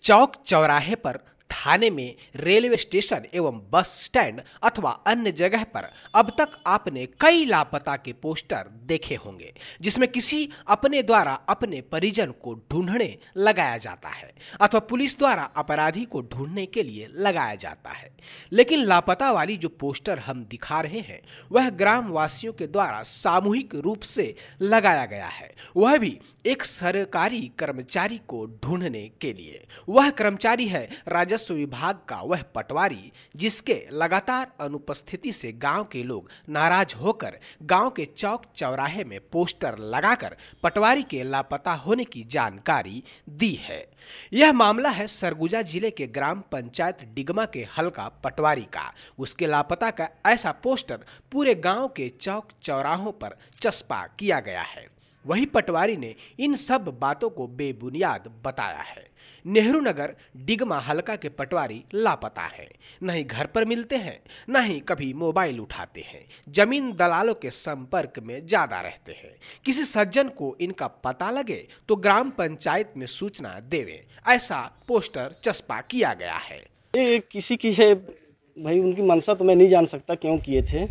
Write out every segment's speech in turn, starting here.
चौक चौराहे पर, थाने में, रेलवे स्टेशन एवं बस स्टैंड अथवा अन्य जगह पर अब तक आपने कई लापता के पोस्टर देखे होंगे, जिसमें किसी अपने द्वारा अपने परिजन को ढूंढने लगाया जाता है अथवा पुलिस द्वारा अपराधी को ढूंढने के लिए लगाया जाता है। लेकिन लापता वाली जो पोस्टर हम दिखा रहे हैं वह ग्राम वासियों के द्वारा सामूहिक रूप से लगाया गया है, वह भी एक सरकारी कर्मचारी को ढूंढने के लिए। वह कर्मचारी है राजस्व विभाग का वह पटवारी, जिसके लगातार अनुपस्थिति से गांव के लोग नाराज होकर गांव के चौक चौराहे में पोस्टर लगाकर पटवारी के लापता होने की जानकारी दी है। यह मामला है सरगुजा जिले के ग्राम पंचायत डिगमा के हल्का पटवारी का। उसके लापता का ऐसा पोस्टर पूरे गांव के चौक चौराहों पर चस्पा किया गया है। वही पटवारी ने इन सब बातों को बेबुनियाद बताया है। नेहरू नगर डिगमा हल्का के पटवारी लापता हैं, न ही घर पर मिलते हैं, न ही कभी मोबाइल उठाते हैं। जमीन दलालों के संपर्क में ज्यादा रहते हैं। किसी सज्जन को इनका पता लगे तो ग्राम पंचायत में सूचना देवे, ऐसा पोस्टर चस्पा किया गया है। ये किसी की है भाई, उनकी मंशा तो मैं नहीं जान सकता क्यों किए थे,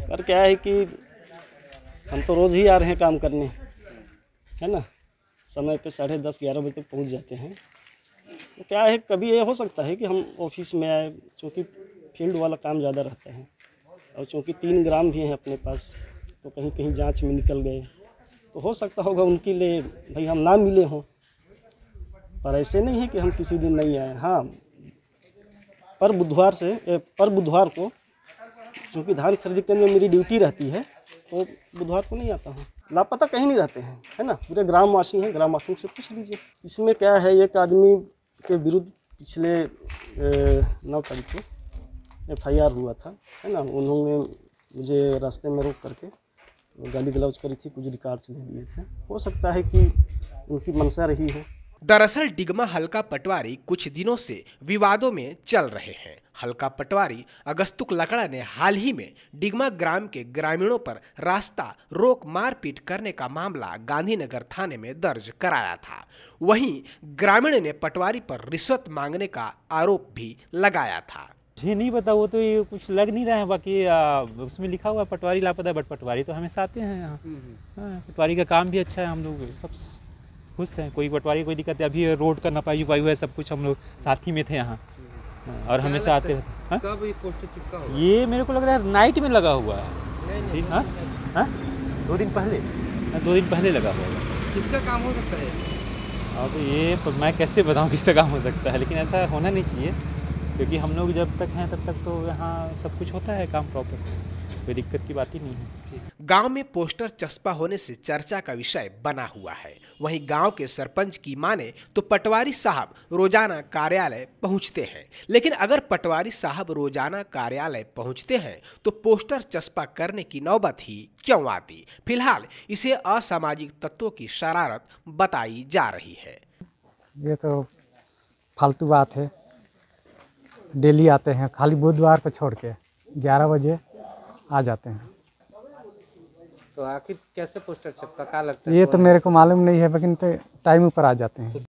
पर क्या है कि हम तो रोज़ ही आ रहे हैं काम करने, है ना। समय पे 10:30 11 बजे तक पहुंच जाते हैं। तो क्या है, कभी ये हो सकता है कि हम ऑफिस में आए, चूँकि फील्ड वाला काम ज़्यादा रहता है और चूँकि 3 ग्राम भी हैं अपने पास, तो कहीं कहीं जांच में निकल गए तो हो सकता होगा उनके लिए भाई हम ना मिले हों। पर ऐसे नहीं है कि हम किसी दिन नहीं आए। हाँ, पर बुधवार को चूँकि धान खरीद करने में मेरी ड्यूटी रहती है तो बुधवार को नहीं आता हूँ। लापता कहीं नहीं रहते हैं, है ना। पूरे ग्रामवासी हैं, ग्रामवासियों से पूछ लीजिए। इसमें क्या है, एक आदमी के विरुद्ध पिछले 9 तारीख को FIR हुआ था, है ना। उन्होंने मुझे रास्ते में रोक करके गाली गलौज करी थी, कुछ रिकॉर्ड्स ले लिए थे। हो सकता है कि उनकी मंशा रही हो। दरअसल डिगमा हल्का पटवारी कुछ दिनों से विवादों में चल रहे हैं। हल्का पटवारी अगस्तुक लकड़ा ने हाल ही में डिगमा ग्राम के ग्रामीणों पर रास्ता रोक मारपीट करने का मामला गांधीनगर थाने में दर्ज कराया था। वहीं ग्रामीण ने पटवारी पर रिश्वत मांगने का आरोप भी लगाया था। मुझे नहीं पता, वो तो ये कुछ लग नहीं रहा है। बाकी उसमें लिखा हुआ है पटवारी लापता, बट पटवारी तो हमेशा आते हैं यहाँ। पटवारी का काम भी अच्छा है, हम लोग सब खुश हैं। कोई पटवारी कोई दिक्कत है। अभी रोड का नपाई उपाई हुआ है, सब कुछ हम लोग साथ ही में थे यहाँ और हमेशा आते रहते। कब ये पोस्टर चिपका हुआ? ये मेरे को लग रहा है नाइट में लगा हुआ है। 2 दिन पहले, 2 दिन पहले लगा हुआ है। किसका काम हो सकता है? अब ये मैं कैसे बताऊँ किसका काम हो सकता है, लेकिन ऐसा होना नहीं चाहिए, क्योंकि हम लोग जब तक हैं तब तक तो यहाँ सब कुछ होता है काम प्रॉपर, कोई दिक्कत की बात ही नहीं है। गांव में पोस्टर चस्पा होने से चर्चा का विषय बना हुआ है। वहीं गांव के सरपंच की माने तो पटवारी साहब रोजाना कार्यालय पहुंचते हैं, लेकिन अगर पटवारी साहब रोजाना कार्यालय पहुंचते हैं तो पोस्टर चस्पा करने की नौबत ही क्यों आती। फिलहाल इसे असामाजिक तत्वों की शरारत बताई जा रही है। ये तो फालतू बात है। डेली आते हैं, खाली बुधवार को छोड़ के 11 बजे आ जाते हैं। तो आखिर कैसे पोस्टर चिपका, क्या लगता है? ये तो मेरे को मालूम नहीं है, लेकिन टाइम पर आ जाते हैं।